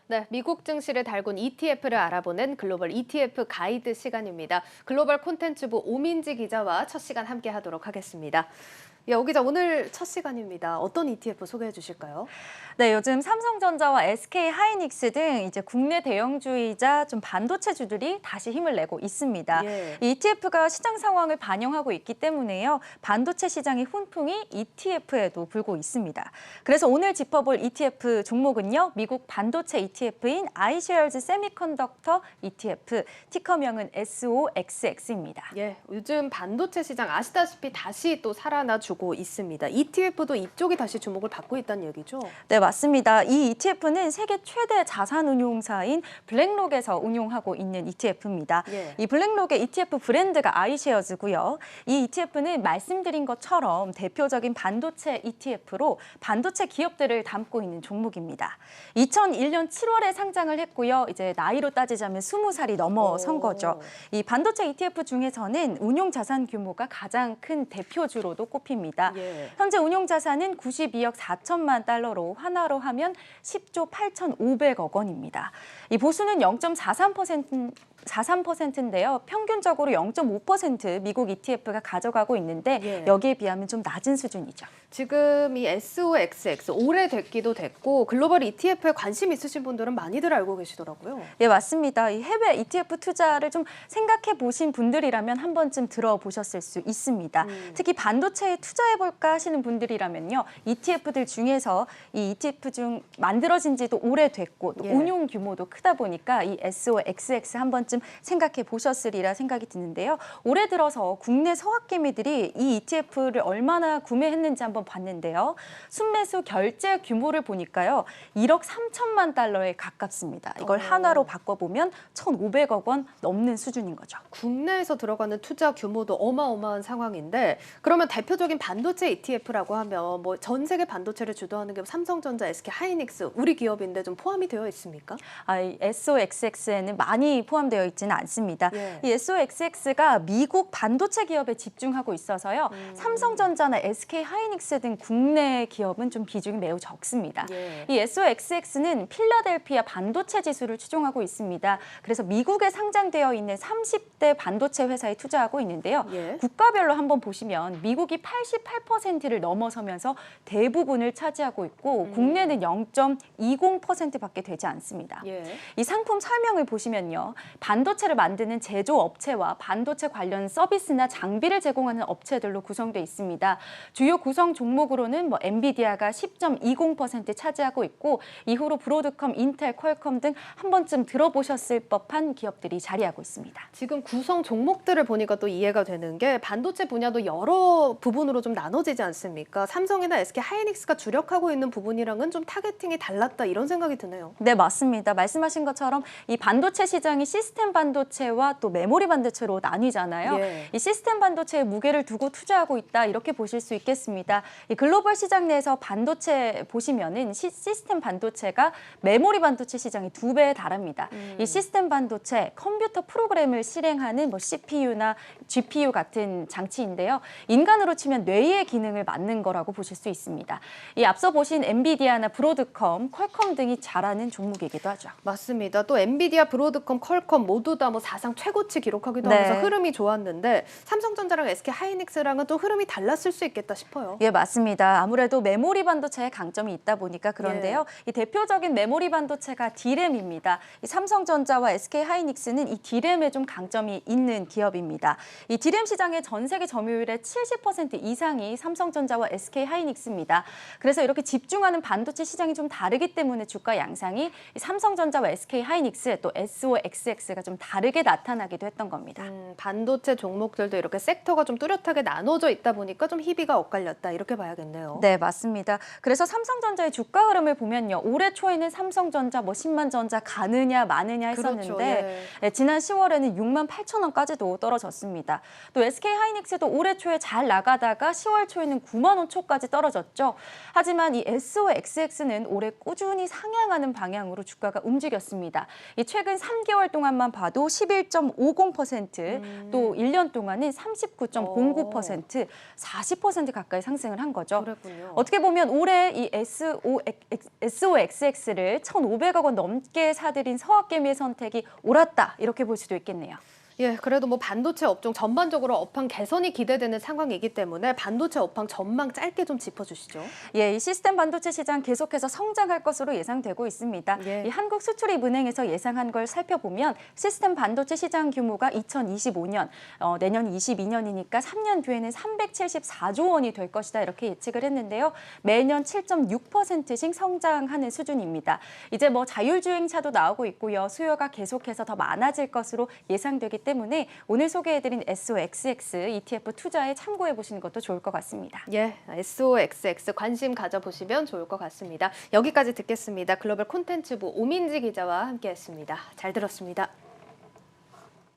네, 미국 증시를 달군 ETF를 알아보는 글로벌 ETF 가이드 시간입니다. 글로벌 콘텐츠부 오민지 기자와 첫 시간 함께 하도록 하겠습니다. 오 기자, 오늘 첫 시간입니다. 어떤 ETF 소개해 주실까요? 네, 요즘 삼성전자와 SK 하이닉스 등 이제 국내 대형주이자 좀 반도체주들이 다시 힘을 내고 있습니다. 예. 이 ETF가 시장 상황을 반영하고 있기 때문에요. 반도체 시장의 훈풍이 ETF에도 불고 있습니다. 그래서 오늘 짚어볼 ETF 종목은요. 미국 반도체 ETF인 iShares 세미컨덕터 ETF, 티커명은 SOXX입니다. 예, 요즘 반도체 시장 아시다시피 다시 또 살아나 주고 있습니다. ETF도 이쪽이 다시 주목을 받고 있다는 얘기죠? 네, 맞습니다. 이 ETF는 세계 최대 자산 운용사인 블랙록에서 운용하고 있는 ETF입니다. 예. 이 블랙록의 ETF 브랜드가 아이쉐어즈고요. 이 ETF는 말씀드린 것처럼 대표적인 반도체 ETF로 반도체 기업들을 담고 있는 종목입니다. 2001년 7월에 상장을 했고요. 이제 나이로 따지자면 20살이 넘어선 거죠. 이 반도체 ETF 중에서는 운용 자산 규모가 가장 큰 대표주로도 꼽힙니다. 예. 현재 운용 자산은 92억 4천만 달러로 하나로 하면 10조 8,500억 원입니다. 이 보수는 0.43%인데요. 평균적으로 0.5% 미국 ETF가 가져가고 있는데 예. 여기에 비하면 좀 낮은 수준이죠. 지금 이 SOXX 오래됐기도 됐고 글로벌 ETF에 관심 있으신 분들은 많이들 알고 계시더라고요. 예, 맞습니다. 이 해외 ETF 투자를 좀 생각해 보신 분들이라면 한 번쯤 들어보셨을 수 있습니다. 특히 반도체에 투자해볼까 하시는 분들이라면요. ETF들 중에서 이 ETF 중 만들어진 지도 오래됐고 또 예. 운용 규모도 크다 보니까 이 SOXX 한 번쯤 생각해 보셨으리라 생각이 드는데요. 올해 들어서 국내 서학개미들이 이 ETF를 얼마나 구매했는지 한번 봤는데요. 순매수 결제 규모를 보니까요. 1억 3천만 달러에 가깝습니다. 이걸 하나로 바꿔보면 1,500억 원 넘는 수준인 거죠. 국내에서 들어가는 투자 규모도 어마어마한 상황인데 그러면 대표적인 반도체 ETF라고 하면 뭐 전 세계 반도체를 주도하는 게 삼성전자, SK 하이닉스 우리 기업인데 좀 포함이 되어 있습니까? 이 SOXX에는 많이 포함되어 있지는 않습니다. 예. 이 SOXX가 미국 반도체 기업에 집중하고 있어서요. 삼성전자나 SK 하이닉스 등 국내 기업은 좀 비중이 매우 적습니다. 예. 이 SOXX는 필라델피아 반도체 지수를 추종하고 있습니다. 그래서 미국에 상장되어 있는 30대 반도체 회사에 투자하고 있는데요. 예. 국가별로 한번 보시면 미국이 88%를 넘어서면서 대부분을 차지하고 있고 국내는 0.20%밖에 되지 않습니다. 예. 이 상품 설명을 보시면요. 반도체를 만드는 제조업체와 반도체 관련 서비스나 장비를 제공하는 업체들로 구성되어 있습니다. 주요 구성 종목으로는 엔비디아가 10.20% 차지하고 있고 이후로 브로드컴, 인텔, 퀄컴 등 한 번쯤 들어보셨을 법한 기업들이 자리하고 있습니다. 지금 구성 종목들을 보니까 또 이해가 되는 게 반도체 분야도 여러 부분으로 좀 나눠지지 않습니까? 삼성이나 SK 하이닉스가 주력하고 있는 부분이랑은 좀 타겟팅이 달랐다 이런 생각이 드네요. 네, 맞습니다. 말씀하신 것처럼 이 반도체 시장이 시스템 반도체와 또 메모리 반도체로 나뉘잖아요. 예. 이 시스템 반도체에 무게를 두고 투자하고 있다 이렇게 보실 수 있겠습니다. 이 글로벌 시장 내에서 반도체 보시면은 시스템 반도체가 메모리 반도체 시장이 2배에 달합니다. 이 시스템 반도체 컴퓨터 프로그램을 실행하는 CPU나 GPU 같은 장치인데요. 인간으로 치면 뇌의 기능을 맡는 거라고 보실 수 있습니다. 이 앞서 보신 엔비디아나 브로드컴, 퀄컴 등이 잘하는 종목이기도 하죠. 맞습니다. 또 엔비디아, 브로드컴, 퀄컴 모두 다 뭐 사상 최고치 기록하기도 네. 하면서 흐름이 좋았는데 삼성전자랑 SK 하이닉스랑은 또 흐름이 달랐을 수 있겠다 싶어요. 예, 맞습니다. 아무래도 메모리 반도체에 강점이 있다 보니까 그런데요. 이 대표적인 메모리 반도체가 D램입니다. 이 삼성전자와 SK 하이닉스는 이 D램에 좀 강점이 있는 기업입니다. 이 D램 시장의 전 세계 점유율의 70% 이상이 삼성전자와 SK 하이닉스입니다. 그래서 이렇게 집중하는 반도체 시장이 좀 다르기 때문에 주가 양상이 이 삼성전자와 SK 하이닉스 또 SOXX가 좀 다르게 나타나기도 했던 겁니다. 반도체 종목들도 이렇게 섹터가 좀 뚜렷하게 나눠져 있다 보니까 좀 희비가 엇갈렸다 이렇게 봐야겠네요. 네, 맞습니다. 그래서 삼성전자의 주가 흐름을 보면요. 올해 초에는 삼성전자 10만 전자 가느냐 마느냐 했었는데 그렇죠, 예. 네, 지난 10월에는 6만 8천 원까지도 떨어졌습니다. 또 SK 하이닉스도 올해 초에 잘 나가다가 주가가 10월 초에는 9만 원 초까지 떨어졌죠. 하지만 이 SOXX는 올해 꾸준히 상향하는 방향으로 주가가 움직였습니다. 이 최근 3개월 동안만 봐도 11.50%, 또 1년 동안은 39.09%, 40% 가까이 상승을 한 거죠. 그랬군요. 어떻게 보면 올해 이 SOXX를 1,500억 원 넘게 사들인 서학개미의 선택이 옳았다, 이렇게 볼 수도 있겠네요. 예, 그래도 뭐 반도체 업종 전반적으로 업황 개선이 기대되는 상황이기 때문에 반도체 업황 전망 짧게 좀 짚어주시죠. 예, 이 시스템 반도체 시장 계속해서 성장할 것으로 예상되고 있습니다. 예. 이 한국수출입은행에서 예상한 걸 살펴보면 시스템 반도체 시장 규모가 2025년, 내년 22년이니까 3년 뒤에는 374조 원이 될 것이다, 이렇게 예측을 했는데요. 매년 7.6%씩 성장하는 수준입니다. 이제 뭐 자율주행차도 나오고 있고요. 수요가 계속해서 더 많아질 것으로 예상되기 때문에 오늘 소개해드린 SOXX ETF 투자에 참고해 보시는 것도 좋을 것 같습니다. 예, SOXX 관심 가져보시면 좋을 것 같습니다. 여기까지 듣겠습니다. 글로벌 콘텐츠부 오민지 기자와 함께했습니다. 잘 들었습니다.